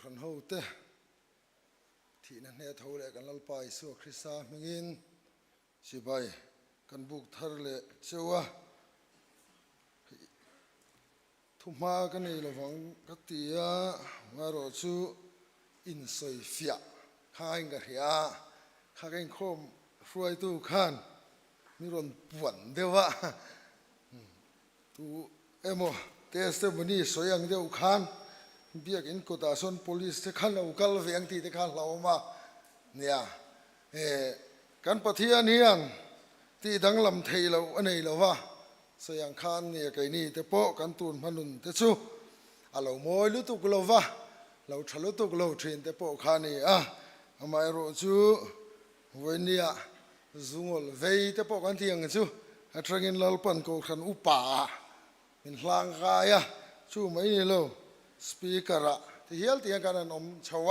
รันหูเตะที่นั่นเนี่ยทั่วเลยกันลัลไปสู่คริสต์มิงินสิบายกันบุกทะเลเจ้าทุมากันนี่ระวังกติยามาโรจูอินสอยฟิยข้าเองก็เหียข้าเองคมฟรวยตู้ขันมีรอนปวนเดียวะตู้เอ็มเตสเตมันนี่สวยอย่างเดียวขันเบียกอินโคตาซอน police ที่ขันเรากัลเวียงที่ขันเรามาเนี่ยกันปะเทียนเฮียงที่ดังลำเทยเราอันนี้เราว่าสยังขันเนี่ยไก่นี่แต่โปกันตูนพนุนแต่ชูเราโมยลุตุกเราว่าเราทะลุตุกเราเทรนแต่โปขันนี่ทำไมรู้จูวันนี้ซุงอลเวย์แต่โปกันที่ยังจูอัตราเงินเราปั่นกูขันอุปาเป็นหลังกายชูไม่นี่เราสปีกเกอร์ที่เฮียลที่ยังกันนอมชาว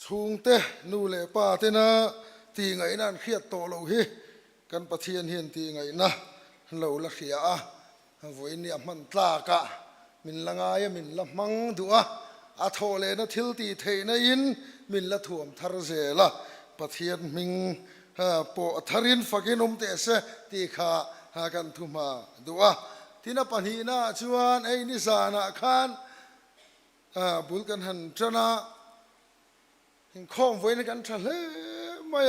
ชุงเตนูเลป้าเตนะที่ไงนั่นเครียดโตเราฮีกันปะเทียนเฮียนที่ไงนะเราละเขียวันนี้มันตากะมินละงายมินละมังดัวอาโทเลนะทิลตีเทนะอินมินละถ่วมทาร์เซละปะเทียนมิงปอทารินฟักินอมเตเสตีขาหากันทุมาดัวที่นับปัญหาชวนไอ้นิสานะขันบุลกันหันจนะหิงข้อมไว้ในกันทะเลไม่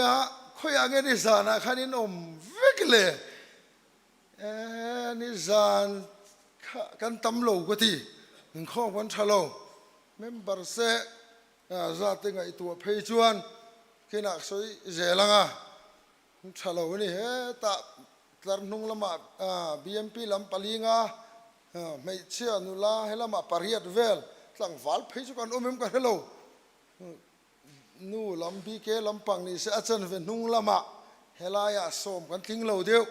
ค่อยอย่างนิสานะขันนี่นมวิกเลยนิสานกันตำโลกที่หิงข้อมกันทะเลเมมเบอร์เซจะติงไอตัวเพจวนขี้นักสวยเจลังทะเลนี่ตาตรนุงละมาBMP ลำปลีงไม่เชื่อนุลาให้ละมาปาริยัดเวลตั้งวัลเพจกันอมกันเฮลโลนู่ลำพีเกลำปังนี่เสียจันเวนุงละมาเฮลายาสมกันทิ้งเราเดียว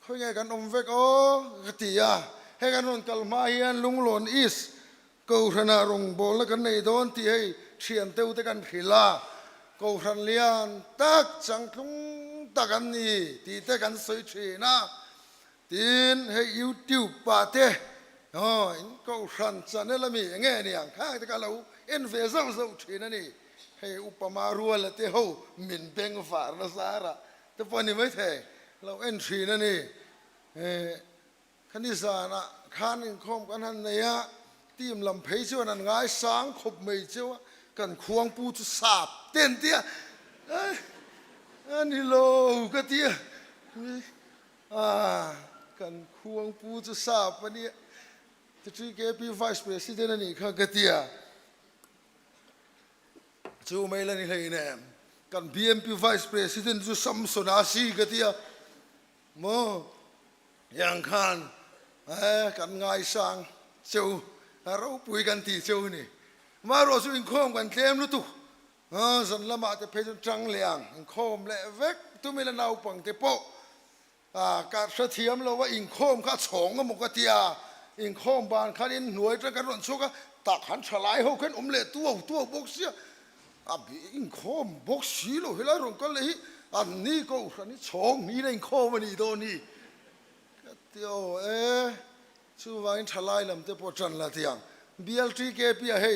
เขาไงกันอมเวกกติยาให้กันนนกัลมาเฮียนลุงหลอนอิสกูธนารงบอลกันในโดนที่ให้เชียนเต้าตะกันขิลากูทันเลียนตักจังทุงตะกันนี่ที่ตะกันสวยชีนะทีนให้ยูทูบปาเต้อินกูทันจันนี่ละมีเงี้ยเนี่ยข้างตะกันเราเอ็นเฟซัลสวยชีนะนี่ให้อุปมารัวละเต้ามินเบงฟาร์นะสาระแต่พอนี่ไม่เท่เราเอ็นชีนะนี่คันนิสานะข้านึงคมกันหันเนี่ยทีมลำเพยชวนันง่ายสางขบไม่เจ้ากันควงปูจุสาบเต้นเตี้ยอันนี้โลก็เตี้ยกันควงปูจุสาบวันนี้จะทรีเกปีไวส์เพรสิดเนต์นี่ข้าก็เตี้ยจูไม่เล่นนี่เลยเนี่ยกัน BMP ไวส์เพรสิดเนต์จูซัมซุนอาซีก็เตี้ยโมยังขันกันง่ายสางเจ้าเราปุยกันที่เจ้านี่มาเราสู้อินโคมกันเต็มรู้ตุสันละมาจะเพจจังเลียงอินโคมเละเวกตุมิละนาวปังเตโปการเสถียรเราว่าอินโคมข้าสองก็มุกเตียอินโคมบานข้าดินหน่วยจะกันวันสุกตักหันฉลายเขาขึ้นเละตัวบกเสียอินโคมบกสีโลเฮลารงก็เลยอันนี้ก็อันนี้สองนี่ในอินโคมมันนี่โดนนี่เตียวชื่อว่าอินฉลายลำเตโปจันละเตียงBLTK พี่ให้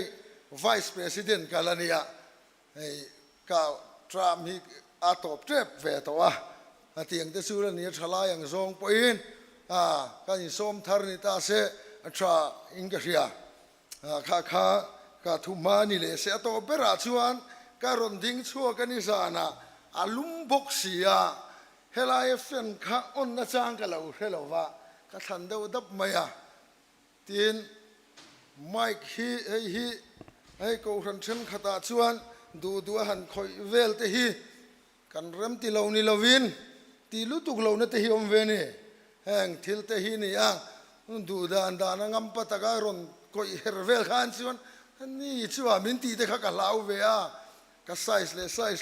Vice President กันแล้วเนี่ยให้ก้าวทรัมป์ให้อาตบเจ็บเวตัวที่ยังจะสู้เรื่องนี้ฉลาดอย่างทรงปีนการยิ่งสมทาริตาเสอัตราอิงกฤษข้าก็ทุ่มมานี่เลยเสียตัวเปราชวนการรดิ้งชัวกันนิสานะอาลุมบกเสียเฮลายเฟนข้าอนนัจางกันแล้วเฮลว่าก็ทันเดาดับไม่ทีนไม่ให้กูทันเช่นขตาชวนดูหันคอยเวลเตฮีกันเริ่มตีเรานี่เราวินตีลุตุกเราเนี่ยเตฮีอมเวนี่แห่งทิลเตฮีนี่ดูดานงำปะตะการอนคอยเฮร์เวลขันชวนนี่ชัวมินตีเตะขักลาวเวียก็ไซส์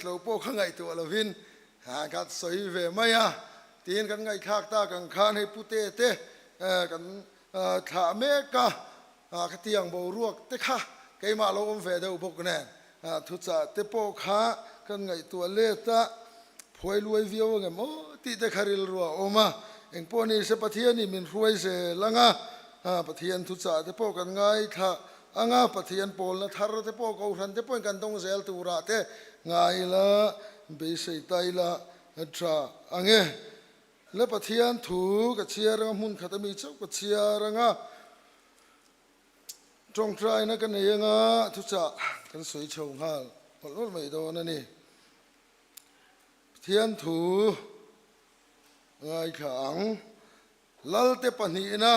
เราโป้ข้างไงตัวเราวินกัดสวยเวไม่ตีนกันไงขากตากันขานให้พุเตเตกันถาเมกะกติยังบ่รวกเตค่ะไกมาลงเฟเดอุปกรณ์ทุจเตโปขากันไงตัวเล็ตพวยรวยวิวไงโมติเตคาริลรัวโอมาเอ็งปนีเสปะเทียนี่มินรวยเสลังปะเทียนทุจเตโปกันไงค่ะ anga pathian pol na thar te po ko ran te point kan dong zel tu ra te ngai la be sei tai la tra ange le pathian thu ka chiar mun khatami chau ka chiar anga trong trai na kan nei nga thu cha kan soi chau hal hol mai do na ni thiên thủ ngai khang lal te pani na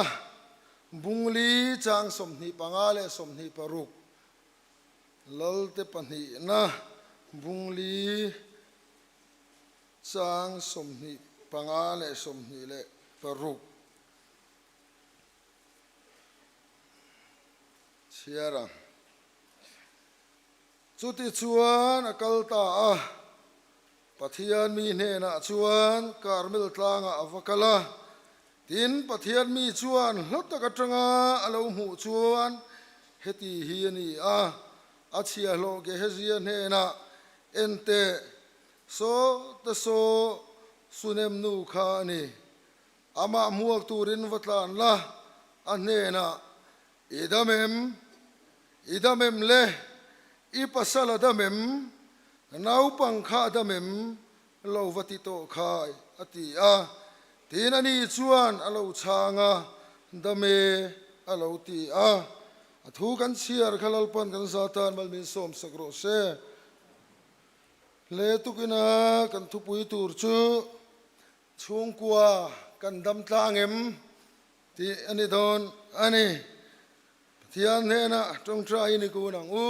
bung li chang som ni pangale som ni paruk lal te pani na bung li chang som ni pangale som ni le paruk siara chuti chuan akal ta a pathian mi hne na chuan karmel tlanga avakala tin pathian mi chuan hlota ka tanga alo mu chuan heti hi ani a chia lo ge hezia hne na ente so ta so sunem nu kha ni ama muak turin watlan la anne na idamem le ipasala damem nau pangkha damem lo vati to khai ati a tin ani chuan alo changa dame alo ti a thu kan chiar khalal pan kan satan mal min som sakro se le tukina kan thupui tur chu chung kwa kan dam tlangem ti ani don ani thian hena trong trai ni ku nang u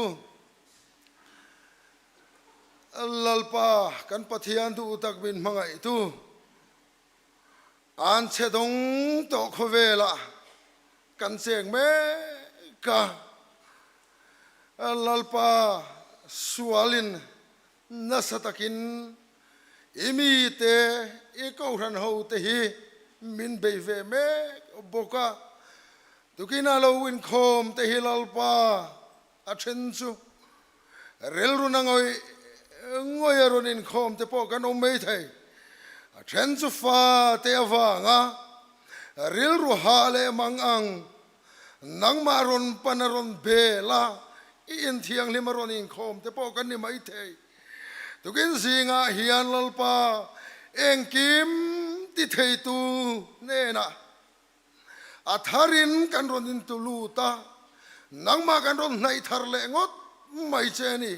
lalpa kan pathian tu tak bin mangai tu an che dong to khovela kan cheng me ka lalpa sualin nasatakin imi te e ko ran ho te hi min be ve me boka tukina lo win khom te hi lalpa a then chu rel ru nangoi ngoi aron in khom te po kan om mei thai a then chu fa te awanga ril ru ha le mang ang nangmaron panaron bela in thiang limaron in khom te po kan ni mai thei tukin singa hian lalpa engkim ti thei tu ne na atharin kan ron in tu lu ta nangma kan ron nai thar le ngot mai che ni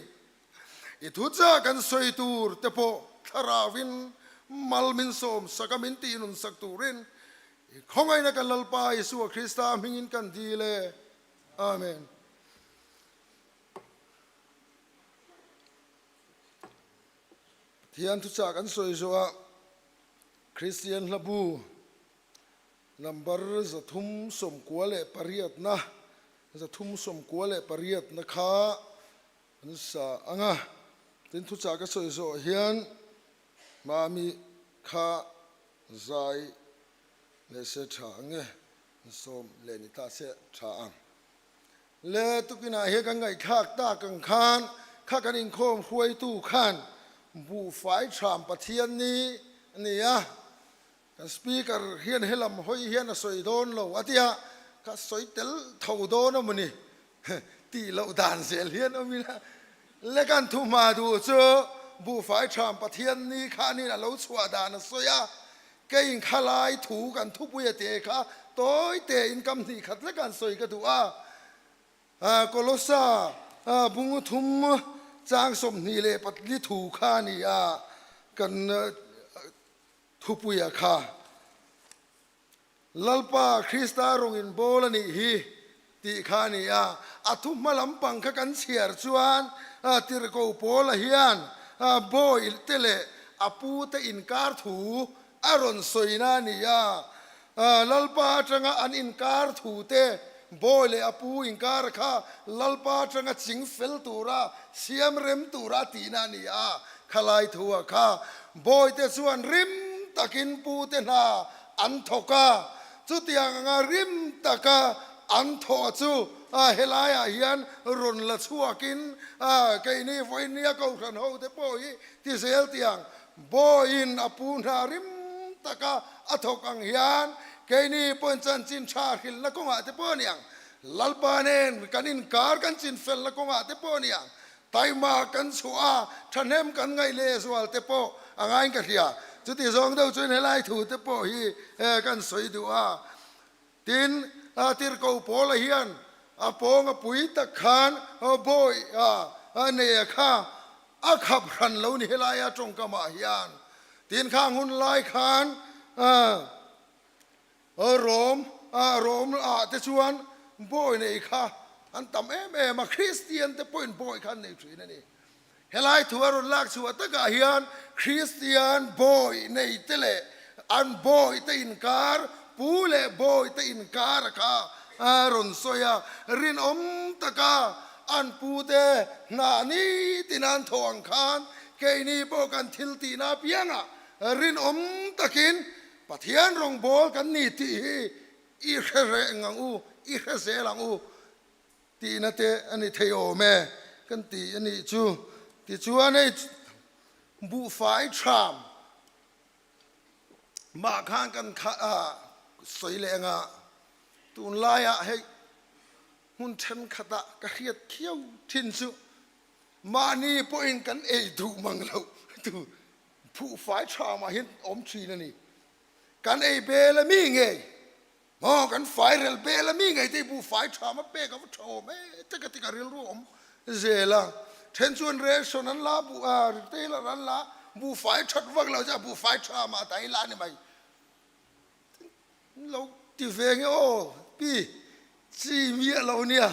ithucha kan soi tur te po tharawin malmin som sakamin ti nun sak turin khongai na kan lalpa Yesu Krista mingin kan dile amen thian thucha kan soi zoa Christian labu number zathum som kwale pariat na zathum som kwale pariat na kha ansa anga tin thu cha ka soi zo hian mami kha zai le se tha nge som le ni ta se tha ang le tukina he ka ngai khak ta kang khan kha kan in khom huai tu khan bu fai tham pathian ni ania kan speaker hian helam hoi hian a soi don lo atia ka soi tel thau don amani ti lo dan sel hian amina le kan thu ma du chu bu fai tham pathian ni kha ni lo chua dan soya ke in khalai thu kan thu pu te kha toy te in kam ni khat le kan soi ka du a kolosa bungu thum chang som ni le patli thu kha ni kan thu pu ya kha lalpa Krista rong in bolani hi ti kha ni athu malam pang kha kan chiar chuan tir ko pola hian boy tele apu te inkar thu aron soina ni lalpa tanga an inkar thu te boy le apu inkar kha lalpa tanga ching fel tura siam rem tura tina ni khalai thua kha boy te chuan rim takin pu te na an thoka chu tiang nga rim taka an tho chu helaya hian ron la chuakin kai ni voinia ko ran ho te po hi ti sel tiang boin apuna rim taka athok ang hian kai ni pon chan chin tha khil na ko nga te po niang lalpanen kan in kar kan chin fel la ko nga te po nia taima kan chua thanem kan ngai le zual te po angai ka hia chu ti zong do chuin helai thu te po hi kan soi du a tin tir ko po la hian a pong a pui ta khan a boy a ne kha a khap ran lo ni helai a tong ka ma hian tin khang hun lai khan rom te chuan boy nei kha an tam em a Christian te point boy khan nei thin ani helai thuar lak chu ta ka hian Christian boy nei tele an boy te inkar pule boy te inkar kha ron soya rin taka an pute na ni tinan thong khan ke ni bo kan thil ti na pianga rin takin pathian rong bol kan ni ti i khere ngang u i khe se lang u ti na te ani theo me kan ti ani chu ti chu ani bu fai tram ma khan kan soi le nga tun lai a he hun chen khata ka khiat khiau thin chu ma ni po in kan e du mang lo tu bu fai tram ma hin om chi na ni kan e be la mi nge mo kan fai rel be la mi nge te bu fai tram ma pe ka tho me te ka ti ka rel ru om zela then chuan re son an la bu te la ran la bu fai that wak lo ja bu fai tram ma tai la ni mai lo ti ve nge o pi chi mi lo nia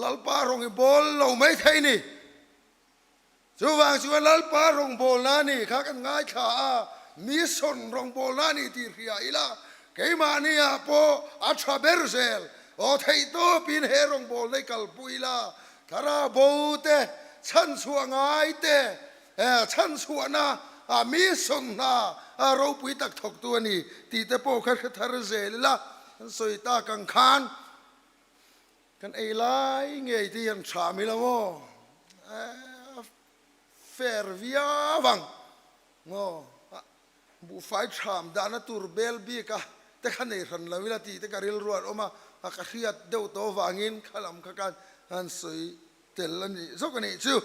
lal pa rong bol lo mai thai ni chu wang chu lal pa rong bol na ni kha kan ngai kha mi son rong bol na ni ti ria ila Keimahah po a traversel o thei to pin he rong bol nei kal puila thara bo te chan chuangai te chan chuana mi son na ro pui tak thok tu ani ti te po kha thar zel la soi ta kang khan kan ei lai nge ti an tha mi la mo fer via wang ngo bu fai tham dana tur bel bi ka te khanei ran la wila ti te karil ruat oma ka khiat deu to wangin khalam kha kan han soi tel ani zokani chu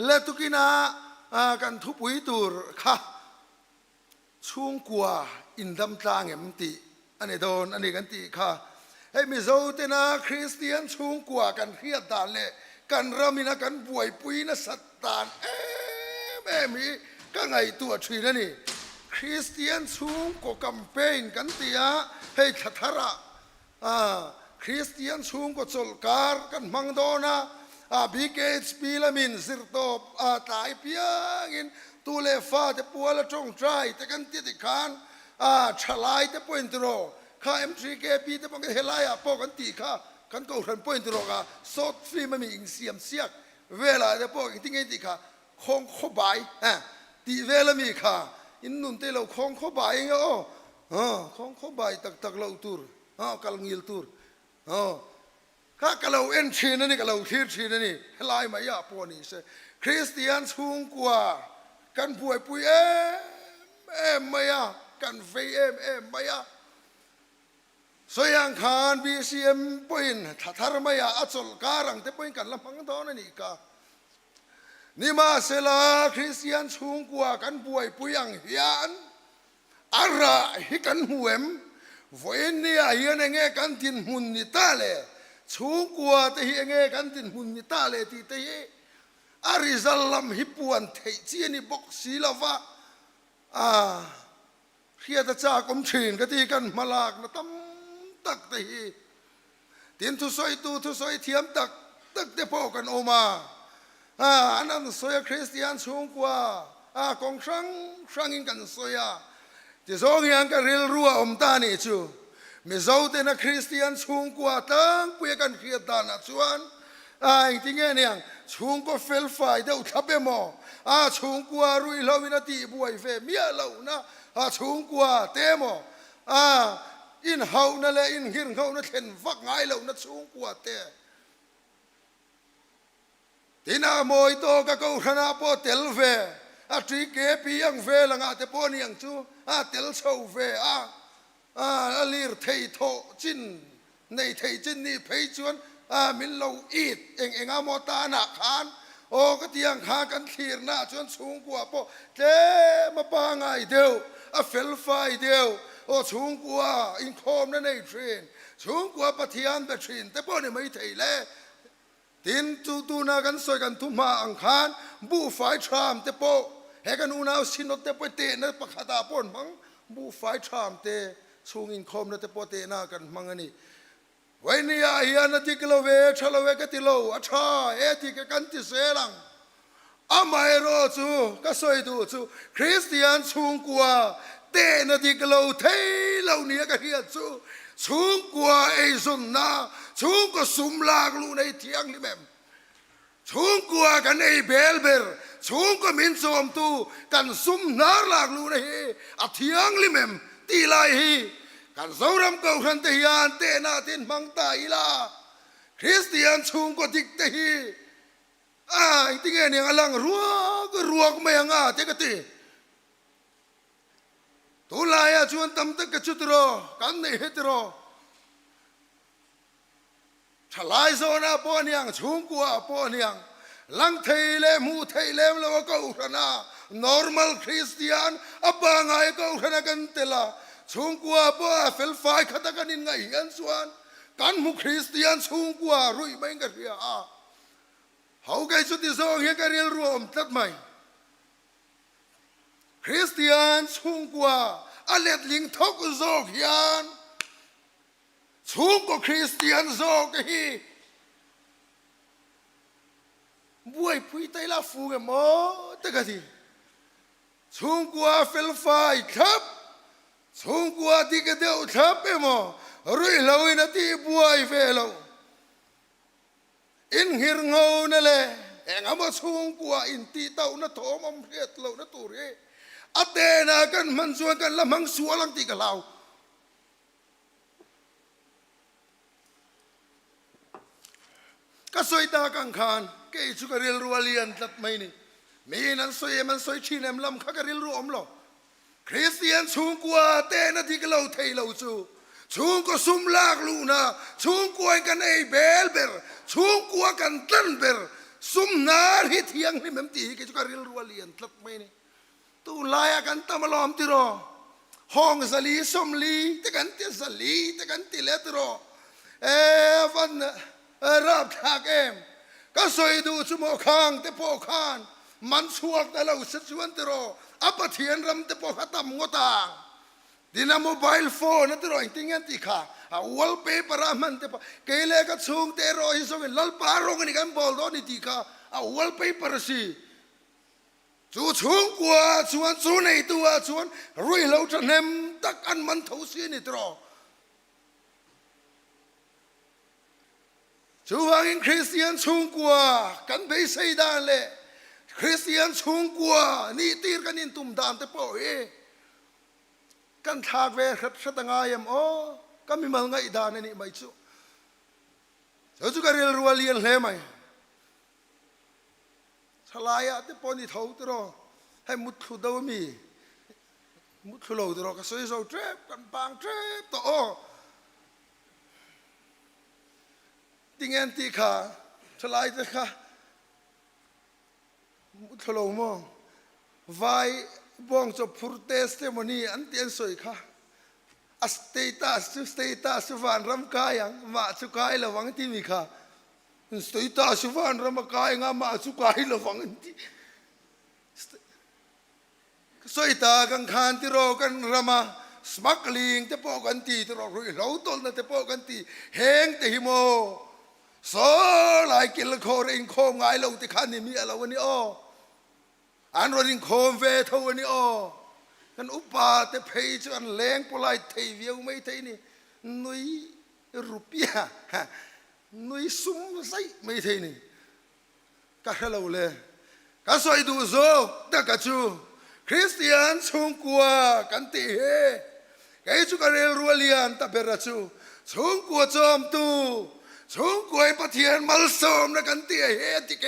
le tukina kan thu pui tur kha chung kwa indam tlang em ti ani don ani kan ti kha hei mi zo te na Christian chung kwa kan khiat dan le kan ramina kan buai pui na satan mi ka ngai tu thri na ni Christian chung ko campaign kan tia hei thathara Christian chung ko cholkar kan mangdona BKHP lamin sirtop tai piangin tule fa te puala tong trai te kan ti ti khan thalai te point ro kha M3KP te pang helaya po kan ti kha kan ko ran point ro ka short film mi ing siam siak vela te po ting ti kha khong kho bai ti vela mi kha in nun te lo khong kho bai nge khong kho bai tak lo tur kal ngil tur kha kalau en chin ni kalau thir chin ni helai ma ya po ni se Christian chung kwa kan buai pui em maya kan fe em maya soyang khan BCM point thar maya achol karang te point kan lamang don ni ka ni ma sela Christian chung kwa kan buai pui ang hian ara hi kan huem voin ni a hian nge kan tin hun ni ta le chung kwa te hi nge kan tin hun ni ta le ti te hi arizalam hipuan thei chi ni bok si lova khia ta cha kom thin ka ti kan malak na tam tak te hi tin thu soi thiam tak te po kan oma anan soya Christian chung kwa kong sang in kan soya ti zong yang ka ril ruwa om ta ni chu mi zo te na Christian chung kwa tang pu kan khia ta na chuan ai ti nge niang chung ko fel fai de uthape mo chung kwa rui lo wina ti buai fe mia lo na chung kwa te mo in hau na le in hir hau na thlen vak ngai lo na chung kwa te tina moi to ka ko khana po tel ve tri ke pi ang ve la nga te po ni ang chu tel chou ve lir thei tho chin ในไทยจินนี่เพยชวนมินเราอีดเองอามอตาหนักขานโอ้ก็เตียงขากันขีรนะชวนสูงกว่าพอเจมาปางไงเดียวเฟลไฟเดียวโอ้สูงกว่าอินโคมนั่นในเทรนสูงกว่าปะเทียนเบทรินแต่พอเนี่ยไม่ไทยแล้วตินตูนากันสวยกันทุมาอังคารบูไฟทรามแต่พอเฮกันอุณาสินอตแต่พอเตนะปะขดาปนมังบูไฟทรามเตสูงอินโคมนั่นแต่พอเตนะกันมังอันนี้วันนี้อาเฮียนติกลเวชลเวกติโลอัชาเอติกกันติเสลังอามาเอโรจูก็สวยดูจูคริสเตียนสูงกว่าเตนติกลเทเหล่านี้ก็เฮียจูสูงกว่าไอ้สุนนะสูงกว่าสุมลากลูในเทียงนี่แม่สูงกว่ากันไอ้เบลเบอร์สูงกว่ามินสมตูกันสุมนาลากลูในเทียงนี่แม่ตีไลฮีกันสาวรำเก่าขันเตียนเตนาตินมังตาอีลาคริสเตียนสูงกว่าดิกเตฮีติงเงี้ยเนี่ยลังรัวก็ไม่ยังเตกติตุลายชวนตั้มตะกจุดรอกันในเหตุรอฉลายโซนาปอนียงสูงกว่าปอนียงลังเทเลมูเทเลมแล้วก็อุทนา normal Christian อับบางไงก็อุทนากันเตล่าสูงกว่าปอเฟลไฟขัดกันยังไงกันส่วนกันมุคริสเตียนสูงกว่ารุ่ยไม่กันเรียเขาไกสุดที่สองเฮกันเรียนรวมตัดใหม่คริสเตียนสูงกว่าอเลดลิงทกโซกยานสูงกว่าคริสเตียนโซกฮีบุยพุยไตลาฟูกันหมดตะกันทีสูงกว่าเฟลไฟครับสูงกว่าที่กระเดียวทับไปหมดรุ่ยเราอินที่บุยเฟลอินหิรงเอานั่นแหละเองเอามาสูงกว่าอินที่เต้าหน้าโถมอมเรียดเราหน้าตัวเรอเตนากันมันส่วนกันละมังสัวลังตีกับเราก็สวยตากังคานเกยชุกเรียลรัวเลียนตัดไม่นี่มีนั้นสวยมันสวยชีนมลำข้ากเรียลรัวอมหรอคริสเตียนสูงกว่าเตนาที่กับเราเทเราสูงกว่าซุมลากลูนาสูงกว่ากันไอเบลเบอร์สูงกว่ากันตันเบอร์ซุมนาฮิตยังนี่มันตีเกยชุกเรียลรัวเลียนตัดไม่นี่ตูลายกันตามลอมติรอห้องสลีสมลีตะกันติสลีตะกันติเลตรอวันรับทากก็สวยดูสมอคางเตปอคานมันสวกแต่เราสัจวันติรออัปเทียนรำเตปอขัตมงตางดินาโมบายโฟนนั่นติรอติงันติขาวัลเปเปอร์มันเตปเกเลกัสูงเตรอฮิโซเวลลปารงนี่กันบอลโดนิติขาวัลเปเปอร์ซีจูสูงกว่าส่วนสูในตัวส่วนรุ่ยเราจะเนมตักอันมันเท่าเสียนี่ตรอจูวางอินคริสเตียนสูงกว่ากันไปใส่ด้านเลยคริสเตียนสูงกว่านี่ตีกันอินตุ่มดามแต่ป่อยกันทากเวรสตังายมโอ้ก็มีมังไงด้านนี่ไม่จูจูก็เรียนรัวเรียนเลยไหมทลายที่ปนิเท่าตัวให้มุดขุดเอามีมุดขุดเอาตัวก็สวยสวยเจ็บกันบางเจ็บตัวติงเงินตีขาทลายตัวขามุดขุดเอามั่งไว้บ้องจะพูดเทสต์มันนี่อันเตียนสวยขาสเตตัสวันรำกายังมาสุกายระวังที่มีขาสเตตัสวันรำกายงามาสุกายระวังที่สวยตากังคานที่รอกันรำมาสมัครลิงที่ปอกันตีที่รอรุ่ยเราต้นนั่นที่ปอกันตีเฮงที่หิโมโซหลายกิลโคเริงโคมไงเราที่ขันนี่มีอะไรวันนี้อ้ออันวันนี้โคมเวทวันนี้อ้อกันอุปาแต่เพยจนแรงปลายเทียวไม่เทนี่นุยรูปียนุยซุ่มใส่ไม่เทนี่ก็เราเลยก็สวยดูโซแต่ก็จูคริสเตียนสูงกว่ากันตีเฮไอ้ชุกเรลรัวเลียนตะเบรจูสูงกว่าจอมตูสูงกว่าปะเทียนมัลซอมนะกันตีเฮติแก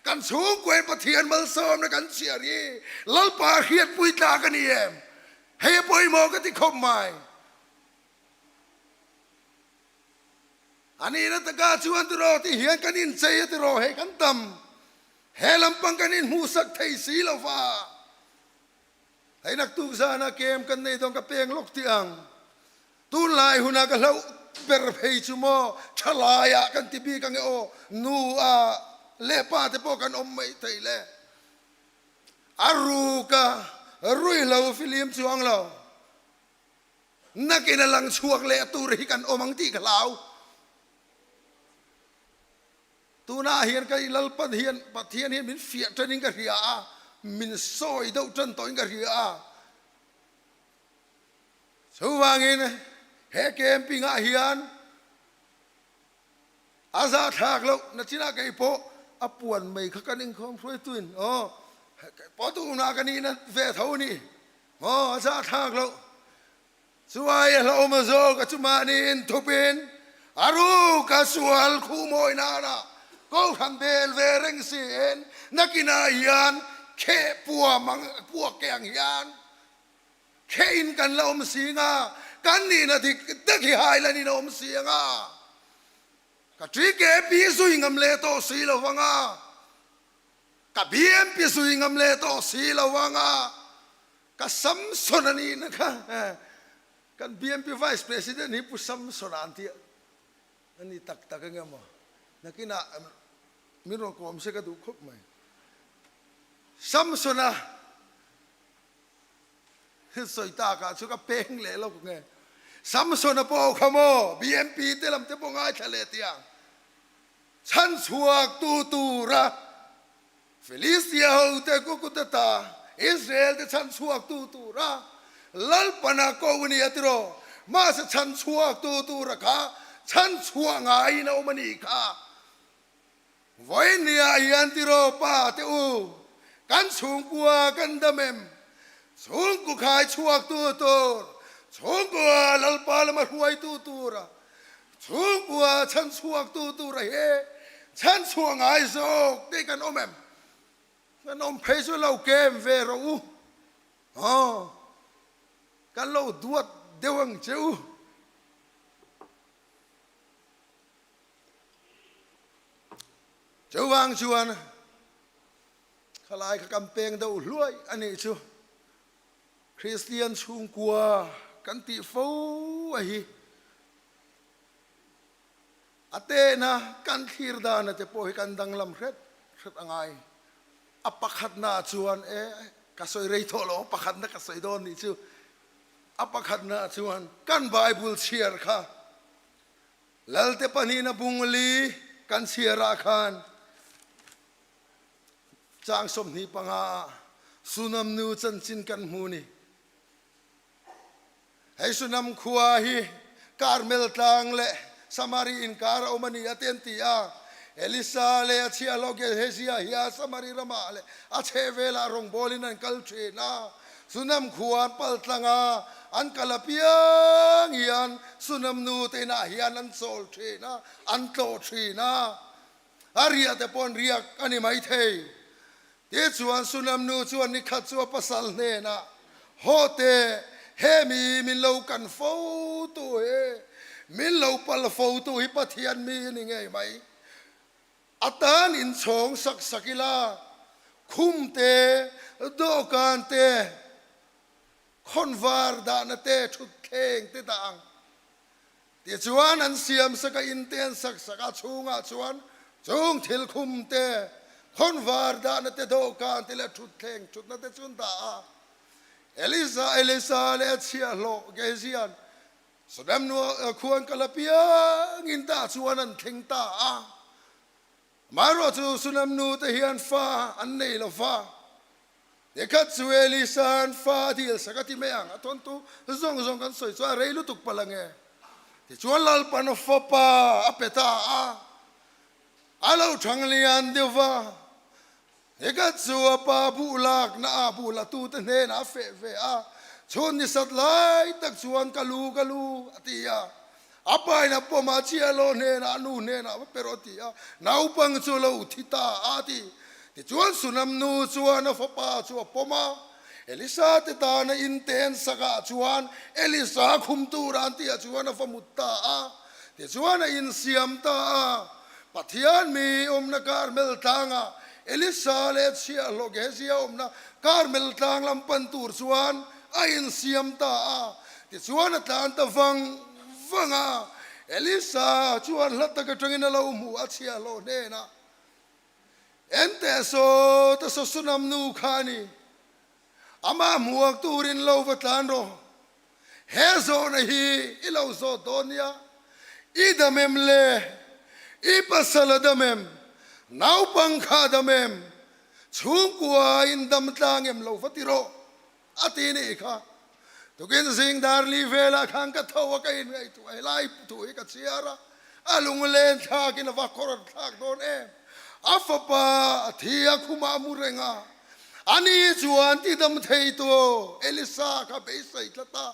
กันสูงกว่าปะเทียนมัลซอมนะกันเสียรีลัลปาเฮียดปุยตากันนี่เองเฮปุยโมกันที่คมไม่ อันนี้นะตะกาชวนตรอที่เฮียนกันอินเซียตรอให้กันตำเฮลำปังกันอินหูสักไทยสีละฟ้าให้นักตุกซานาเกมกันในตรงกับเปียงลกที่อังตุลายหุนักเราเปรเพยชุโมฉลายกันที่บีกันโอนูอาเลป้าที่พวกกันอมไม่ไทยเลอารูกะรุ่ยเราฟิลิมชวงเรานักกินลังชวกเลตูริกันอมังตีกลาวตูน่าเฮียนกันลัลปัดเฮียนปัดเฮียนเฮียนมินเฟียจนิงกันเฮียมินซอยดูจนตัวอิงกันเฮียชาววังอินเฮเกมปิงอาเฮียนอาซาทักเรานัชนาไก่โปอปวนไม่ขกันอิงคอมพลอยตุนอ๋อพอตูน่ากันนี่นะเวทเท่านี้อ๋ออาซาทักเราสวยเรามาโซกับจุมานินทุบินอารูกัสวลคู่มวยนานะก็ทำเบลเวริงเสียนนักกินอาเฮียนเคปัวมังปัวแกงเฮียนเคอินกันเราอมเสียงกันนี่นะที่ตะกี้หายแล้วนี่เราอมเสียงกะทริเกปีสุยงำเลโตสีละวังกะบีเอ็มปีสุยงำเลโตสีละวังกะสัมสนนี่นะคะกันบีเอ็มพีไวส์เพรสิดเนต์นี่ผู้สัมสนอันที่อันนี้ตักกันยังมั้งนักกินมิโรกอมเสกดูครบไหมสัมสนะสอยตากาชุกเพ่งเล่เราไงสัมสนะโปขโมบีเอ็มพีเตลำเตปงไอทะเลเตียงฉันสวกตูระฟิลิสเตียฮูเตกุกุตตาอิสราเอลเตฉันสวกตูระลัลปนาโกวนีอัติโรมาสฉันสวกตูระค่ะฉันสวกไงนะอุมณีค่ะวันนี้ยันติโรป้าเตอูกันสูงกว่ากันดำเมมสูงกูขายสวกตูสูงกว่าลัลปาลมาหวยตูระสูงกว่าฉันสวกตูระเฮฉันสวกไงโซกได้กันอมเมมกันอมเพย์ช่วยเราเกมเวรอูอ๋อกันเราดวดเดวังเจ้าเจ้าวางชวนขลายขกำเปงเดาลวยอันนี้ชัวคริสเตียนชุงกัวกันติฟูไออาเตนะกันขีรดานะเตโพยกันดังลำเร็ดอังไงอัปขัดนาชวนกสอยเรยโตโลอัปขัดนะกสอยโดนนี่ชัวอัปขัดนาชวนกันไบเบิลเชียร์ค่ะแล้วเตปนีนะบุงลีกันเชียราคานจางสมนีปังอาสุนัมนูจันจินกันมูนีให้สุนัมขวาฮีคาร์เมลตังเลสมารีอินคาราอุมานีอาเตนติอาเอลิซาเลอาเชียโลเกเฮซิอาฮิอาสมารีรามาเลอาเชเวลารองบอลินันกัลเทนาสุนัมขวานปัลตังอาอันกลาพิยังยันสุนัมนูเตนาฮิอานันโซลเทนาอันโตเทนาอาริยาเตปอนเรียกอันนี้ไม่เทเดี๋ยวชวนสุนัมนูชวนนิขัดชวนปัสสาวะเนนะโฮเตเฮมีมินเลวกันฟูตัวเฮมินเลวปัลฟูตัวฮิปะเทียนมีนี่ไงไหมอัตานอินชงสักิลาคุมเตโดกันเตคอนวาร์ดานเตชุดเข่งเตต่างเดี๋ยวชวนอันเสียมสกัอินเตนสักชูงชวนจงทิลคุมเตคนวาร์ดานเตโดกันเตเลชุดเข่งชุดนั่นเตชุนตาเอลิซาเลเชียโลเกซิอันสุดำนัวควรกลาพิยังอินตาชวนนันเข่งตามาโรจูสุนัมนูเตฮิอันฟ้าอันนี้ละฟ้าเด็กขัดสเวลิซานฟ้าที่สกัดที่เมียงทนตุซองกันสวยเรลุตุกพลังเงที่ชวนลัลปานฟ้าป้าอเปตาอาลาวทังเลียนเดียวฟ้าเด็กขัดสวป้าบุลักนาบุลตูเตเนนาเฟชวนนิสัตไลตักชวนกะลูอติยาapa ina poma chialo ne na nu ne na peroti a na upang chulo thita ati ti chuan sunam nu chuan a fapa chu poma elisa te ta na inten saka chuan elisa khum tu ran ti chuan a famutta a ti chuan a in siam ta pathian mi omna karmel tanga elisa le chia lo ge sia omna karmel tang lam pan tur chuan a in siam ta ti chuan a tlan ta vanga elisa chuan hlata ka tangin lo mu a chia lo ne na ente so ta so sunam nu khani ama muak turin lo vatlan ro he zo na hi ilo zo donia idamem le ipasala damem nau pangkha damem chungkwa indam tlangem lo fatiro atini kha tukin sing dar li vela khang ka thawa ka in ngai tu ai lai tu ka chiara alung len tha kin va korot thak don em afapa thia khuma murenga ani chuan ti dam thei to elisa ka be sai tlata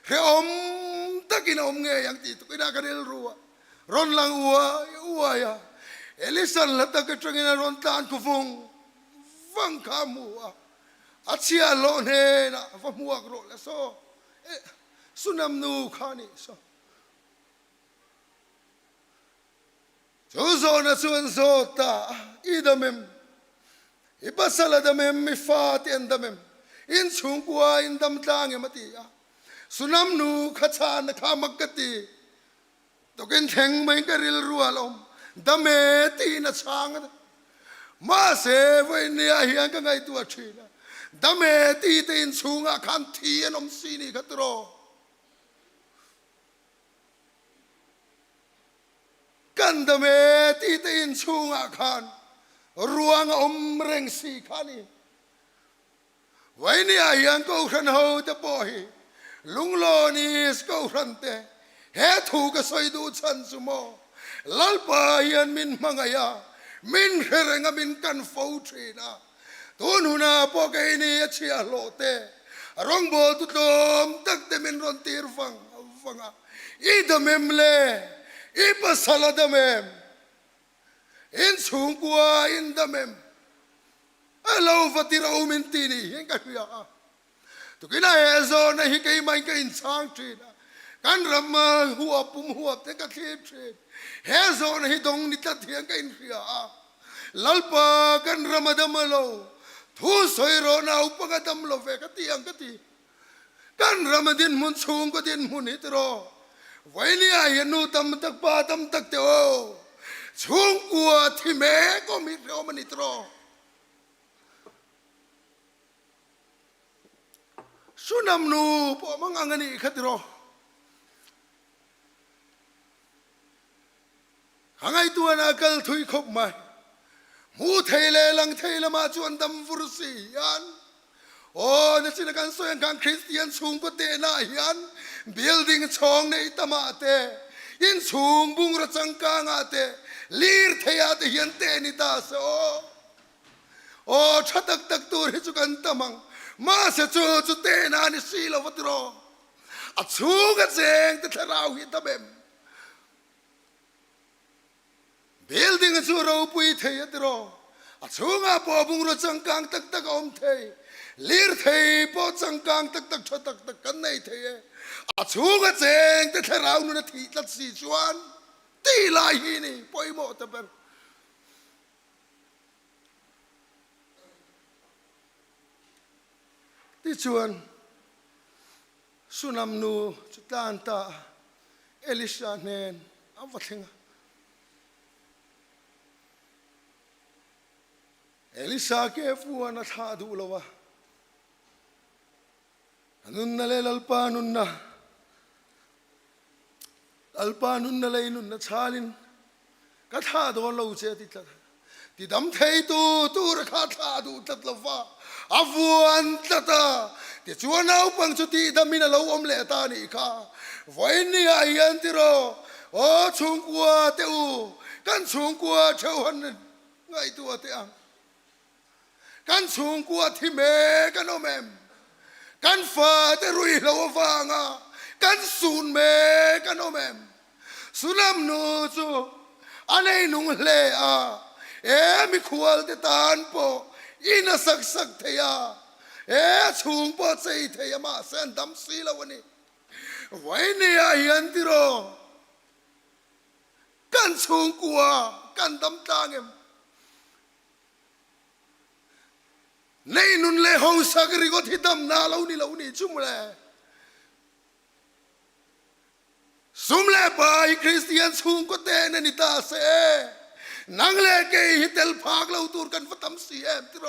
he om takin om nge yang ti tu ina ka rel ruwa ron lang uwa ya elisa lata ka tangina ron tan ku vang kamu achia lo ne na va muak ro la so sunam nu khani so zo na chuan zo ta idamem ipasala damem mi fa ten damem in chungkwa in dam tlang emati sunam nu khachan khamakati token theng mai karil rualom dame ti na chang ma se voi ne a hian ka ngai tu a thina dame ti te in chunga khan thi anom sini khatro kan dame ti te in chunga khan ruang reng si khani vai ne a hian ko khan ho te boy lunglo ni ko khan te he thu ka soi du chan sumo lalpa hian min mangaya min herenga min kan fo thina tununa po ke ni achia lote rong bo tu tom tak te min ron tir vanga idamem le ipasala damem in chungkwa in damem alo fatira umin tini hen ka hia tu kina ezo na hi kai mai ka in chang thina kan ramma huap te ka khip thrin he zo na hi dong ni ta thiang ka in hia lalpa kan ramadamalo thu soi ro na upaga dam lo ve ka tiang ka ti kan ramadin mun chung ko din mun hitro vai ni a yanu tam tak pa tam tak te o chung kwa thi me ko mi ro man hitro sunam nu po mangangani khatro hangai tuan akal thui khop mai mu theile lang theile ma chuan dam vursi yan o na sin kan soyan kan christian chung ko te na yan building chong nei tama te in chung bung ra changka nga te lir theya te hian te ni ta so o thatak tak tur hi chu kan tamang ma se chu te na ni silo vatro a chu ga cheng te tharau hi tabem building chu ro pui thei atro a chunga po bung ro changkang tak tak om thei lir thei po changkang tak tak thatak tak kan nei thei a chunga cheng te tharau nu na thi tlat si chuan ti lai hi ni poimo ta ber ti chuan sunam nu chutan ta elisa nen avathenga elisa ke fuana tha du lawa anun na le lalpa nun na le nun na chalin ka tha don lo che ti tla ti dam thei tu ra kha tha du tat lawa avuan tata ti chuanau pang chu ti damina lo om le ta ni kha voi ni a yan ti ro o chungkwa te u kan chungkwa theu han ngai tu te ang kan chungkwa thi me kan omem kan fa te rui lo wanga kan sun me kan omem sunam nu chu anei nung le a mi khual te tan po ina sak theya chung po chei theya ma sen dam si lawani vai ne a hian ti ro กันสูงกว่ากันดำตางเอ็มในนุนเลหงสักริกที่ดำนาเรานี่จุ่มแลสุมเลไปคริสเตียนสูงก็เตนนิตาเสนังเลเกยฮิตเตลพากเราตูรกันฟัตมสีเอ็มติโร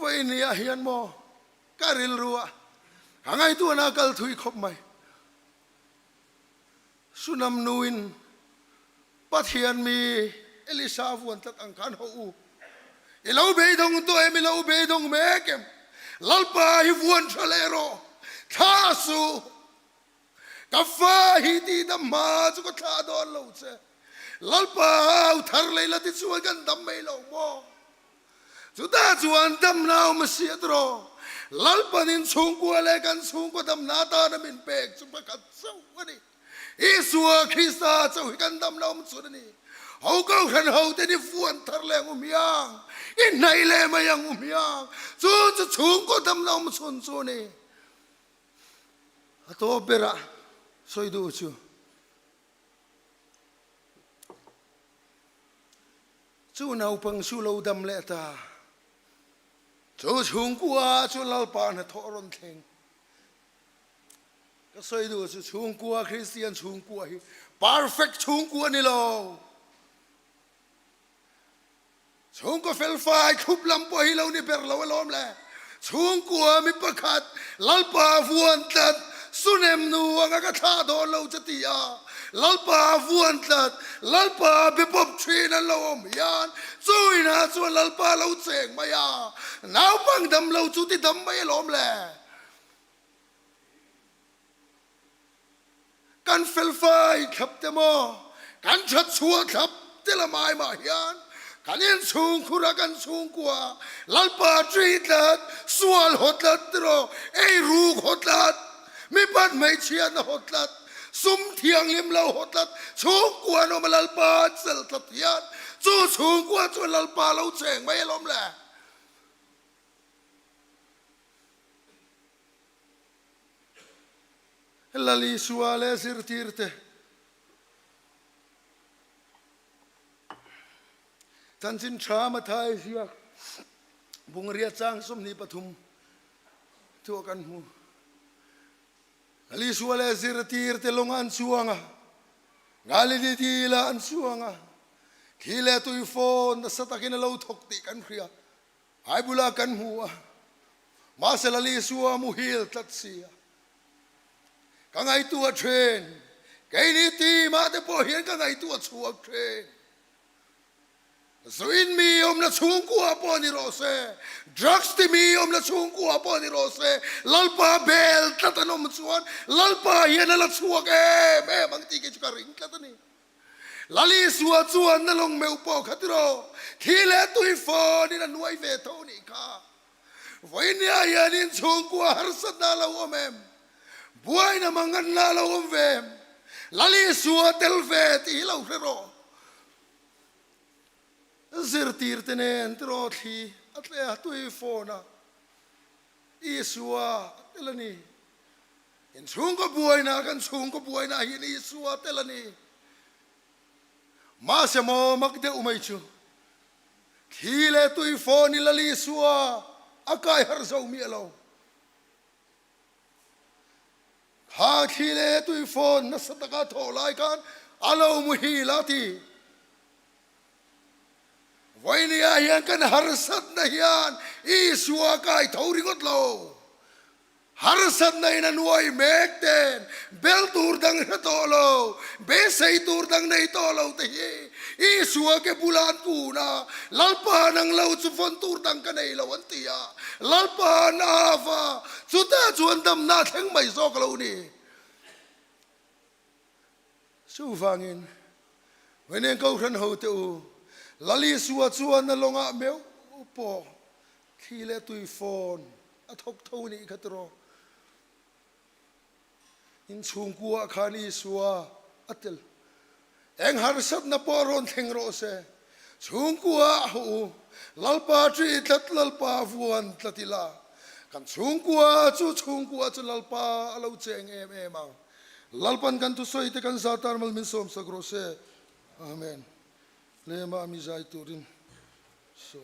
วันนี้อาเฮียนโมการิลรัวหางไอตัวนักลทุยขบไหมสุนัมนุนปัทเฮียนมีเอลิซาวันตัดอังคารหูเอลาเบยดงตัวเอมิลาเบยดงเมกเอ็มลัลปาฮิวันทะเลโรท้าสูกาฟ้าฮิตีดำมาจุกท้าดอนเราเจลัลปาอุทาร์เลยละที่สวยกันดำไม่เราโมจุดาจวนดำนาวมาเสียตรอลัลปานินสูงกว่าเลกันสูงกว่าดำนาตาดมินเปกจุกกัดเจ้าวันนี้อิสวาคริสต์เจ้ากันดำนาวมันสุดนี้เขาก็ขันเขาแต่นี่ฟวนทะเลงยังอินไหนเลมายังยังจูจะสูงกว่าดำนาวมันสุดนี้ตัวเบระสวยดูชูจูนาวปังชูเราดำเลตาจูสูงกว่าจูลัลปานทอรอนเทงก็สวยดูชูสูงกว่าคริสเตียนสูงกว่า perfect สูงกว่านี่เราสูงกว่าเฟลไฟคุบลำปอยเรานี่เปรเราล้อมแหละสูงกว่ามีประคัดลัลปาฟวนตัดสุนเอ็มนัวงากท่าโดนเราจะตีอาลัลปาฟวนตัดลัลปาเบปบทรีนั่นเราอมยานซุยนะส่วนลัลปาเราเจงมายาหนาวปังดำเราจุดที่ดำไม่ล้อมแหละกันเฟลไฟขับเตมอกันชัดชัวขับเตละไม้มาเฮียนกันยันสูงคุระกันสูงกว่าลัลปาทรีตัดสวลหดลัดตรอไอรูกหดลัดไม่ปัดไม่เชียนหดลัดซุ่มเทียงลิมเราหดลัดสูงกว่าโนมาลัลปาเซลตัดยานจู่สูงกว่าจนลัลปาเราเจงไม่ล้อมแหละลาลิสวาเลสิรติรเตท่านสินชามาไทยสิวะบุงเรียจางสมนีปฐุมทั่วกันหูAlis wala ziratir te longan suanga ngali di tila an suanga kile tu ifon na satakin na lautok ti kan kriya ay bula kan huwa masalali suwa muhil tatsia kangay tu a train kay ni ti mate po hiyan kangay tu a suwa train Suin mi na chung kuha po ni Rose. Drugs ti mi na chung kuha po ni Rose. Lalpa bel tatanom suwan. Lalpa yan na latsuwag mang tigit ka ring katani. Lali suwan na long me upo katiro. Kile tu ifo ni na nuay veto ni ka. Voy niya yanin chung kuha harsad na lawomem. Buhay na mangan na lawomem. Lali suwa telvet ilaw rero. Zirtir tenen trothi atle atui fona Isua telani in sungo buhay na kan sungo buhay na hin Isua telani Masamo magde umaychu Kile tui foni lali Isua akay harsaw mi alaw Ha kile tui fon nasataka tholay kan alaw muhilati Voy niya yan kan harsat na yan Iswa kay tauringot lo Harsat na inanuay mekten Bel turdang natolo Besay turdang na itolo Tahi Iswa ke bulan kuna Lalpa ng laut sufon turdang ka na ilawan tiya Lalpa na afa Suta suandam nating may sokalaw ni Sufangin Wenen kau kan ho te u Lali suwa na longa meu upo kile tu ifon athok thoni khatro in chungkua khani suwa atel eng harsat na poron thengro se chungkua hu lalpa tri tat lalpa vuan tatila kan chung kwa chu lalpa alo cheng em ang lalpan kan tu soi te kan zatar mal min som sa grose amen lema mi zai turin so